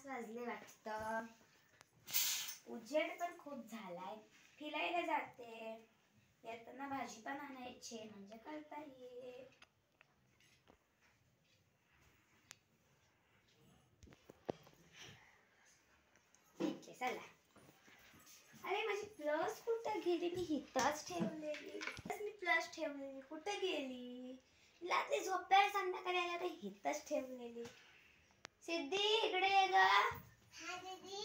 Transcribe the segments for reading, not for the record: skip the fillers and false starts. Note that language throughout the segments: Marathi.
5 वाजले वाटतं. उजेड पण खूप झालाय. फिरायला जाते. येताना भाजी पण आणायची म्हणजे करता येईल. ठीक आहे चला. अरे माझी प्लस कुठे गेली? मी हिताच ठेवलेली. मी प्लस ठेवलेली कुठे गेली? रात्री झोपायला संध्याकाळी आल्या तर हिताच ठेवलेली. सिद्धी इकडे ये ग. हा दीदी.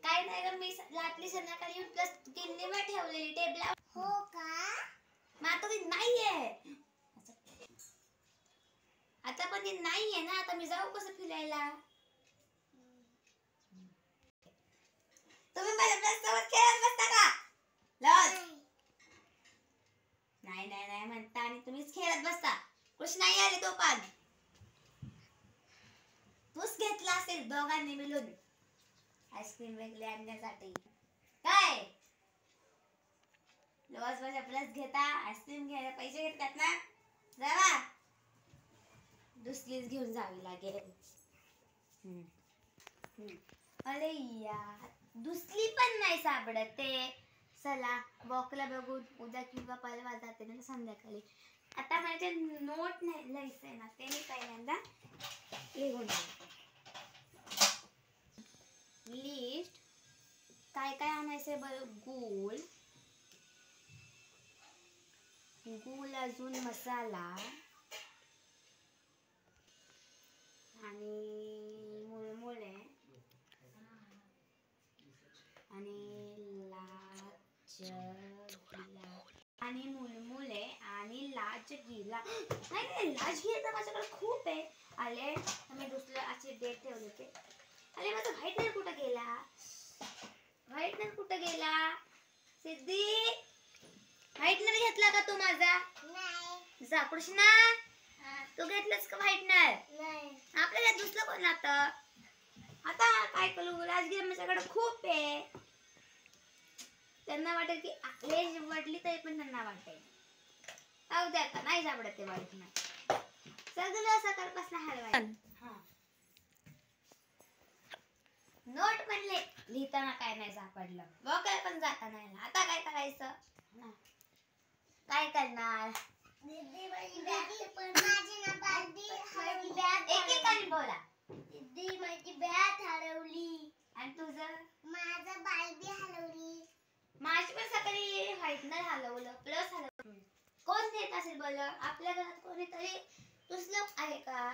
काय नाही ग, मी रात्री संध्याकाळी प्लस गिन्नीवर ठेवलेली टेबला. हो का? मग आता ती नाहीये. आता पण ती नाहीये ना. आता मी जाऊ कसं फिरायला? तुम्ही माझ्या प्लस सोबत खेळत बसता का? लॉज नाही नाही नाही म्हणता आणि तुम्हीच खेळत बसता. खुश नाही आले तो पण. तूच घेतला असेल दोघांनी मिळून आईस्क्रीम वेगळे आणण्यासाठी. काय लॉज माझ्या प्लस घेता आईस्क्रीम घ्यायला पैसे घेतात ना? जावा दुसरीच घेऊन जावी लागेल. अरे यार दुसरी पण नाही सापडत ते. चला वॉकला बघून उद्या किंवा परवा जाते ना संध्याकाळी. आता माझे नोट नाही लिहायचंय ना ते मी पहिल्यांदा लिहून लिस्ट. काय काय आणायचंय बरं? गूळ गूळ अजून मसाला आणि मुळमुळे आणि आणि मुळमुळे आणि लाजगिला. नाही लाजगिला तर माझ्याकडे खूप आहे. आले मी दुसरं असे डेट ठेवले होते. अरे माझा व्हाईटनर कुठं गेला? व्हाईटनर कुठं गेला? सिद्धी व्हाईटनर घेतला का तू माझा? नाही. जा कृष्णा तू घेतलंस का व्हाईटनर? नाही. आपल्याला दुसरं कोण आता काय करू? राजगिरा माझ्याकडे खूप आहे. त्यांना वाटेल की हे वाटली तरी पण त्यांना वाटेल अगदी आता नाही सापडत ते व्हाईटनर. सगळं सकाळपासून हलवाय. नोट म्हणले लिहिताना काय नाही सापडलं. वॉकला पण जाता नाही. आता काय करायचं? काय करणार? दीदी माझी बॅग एकेकाने बोला. दीदी माझी बॅग हरवली. आणि तुझं? माझं बार्बी हरवली. माझी पण सकाळी व्हाईटनर हलवलं प्लस हलवलं. कोण देत असेल बोल? आपल्या घरात कोणीतरी दुसरं आहे का?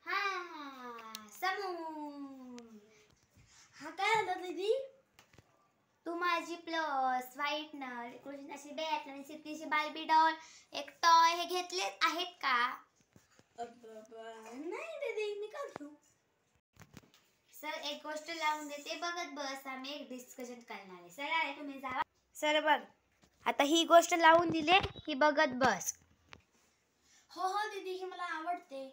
हा समू. हा काय आलं दीदी? तू माझी प्लस व्हाईटनर कृष्णाची बॅट आणि सिद्धीची बार्बी डॉल एक टॉय हे घेतले आहेत का? नाही दीदी मी का घेऊ? सर एक गोष्ट लावून देते बघत बस. आम्ही एक डिस्कशन करणार आहे. सर आहे तुम्ही जावा. सर बघ आता ही गोष्ट लावून दिले ही बघत बस. हो हो दीदी ही मला आवडते.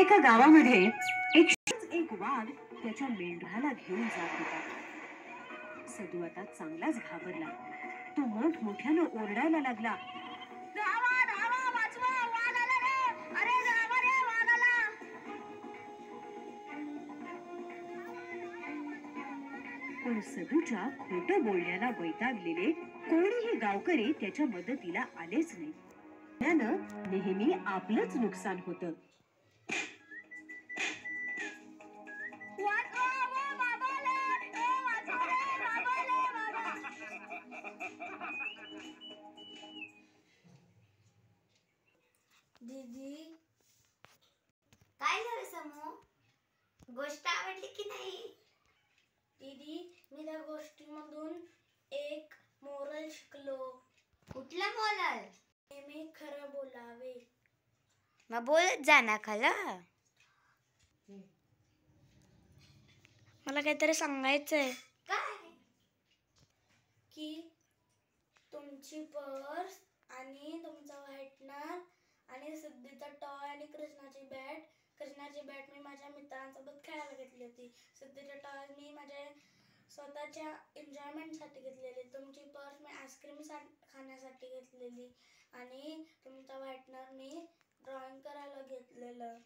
एका गावामध्ये एक वाघ त्याच्या मेंढराला घेऊन जात होता. सदू आता चांगलाच घाबरला. तो मोठमोठ्यानं ओरडायला लागला. धावा धावा वाचवा वाघ आला रे. अरे धावा रे वाघ आला. पण सदूच्या खोटं बोलण्याला वैतागलेले कोणीही गावकरी त्याच्या मदतीला आलेच नाही. त्यानं नेहमी आपलंच नुकसान होतं. दीदी काय झालं समू? गोष्ट आवडली की नाही? दीदी मी त्या गोष्टीमधून एक मोरल शिकलो. कुठला मोरल? नेहमी खरं बोलावे. मग बोलत जा ना खरं. मला काहीतरी सांगायचंय. काय? की तुमची पर्स आणि तुमचा व्हाईटनर आणि सिद्धीचा टॉय आणि कृष्णाची बॅट मी माझ्या मित्रांसोबत खेळायला घेतली होती. सिद्धीचा टॉय मी माझ्या स्वतःच्या एन्जॉयमेंटसाठी घेतलेली. तुमची पर्स मी आईस्क्रीम खाण्यासाठी घेतलेली आणि तुमचा व्हाईटनर मी ड्रॉइंग करायला घेतलेलं.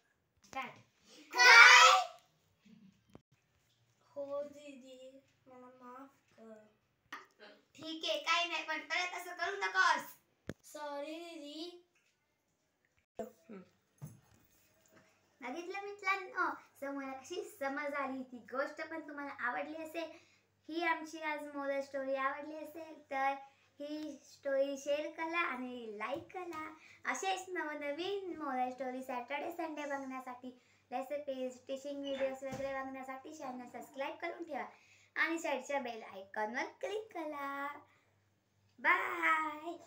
हो दीदी, मला माफ कर. ठीक आहे, काही नाही, पण परत असं करू नकोस. सॉरी दीदी. बघितलं मित्रांनो, समोर कशी समज आली. ती गोष्ट पण तुम्हाला आवडली असेल. ही आमची आज मोरल स्टोरी आवडली असेल तर ही स्टोरी शेअर करा आणि लाईक करा. असेच नवनवीन मोरल स्टोरी सॅटर्डे संडे बघण्यासाठी, रेसिपीज, टीचिंग व्हिडिओज वगैरे बघण्यासाठी चॅनल सबस्क्राईब करून ठेवा आणि साईडच्या बेल आयकॉनवर क्लिक करा. बाय.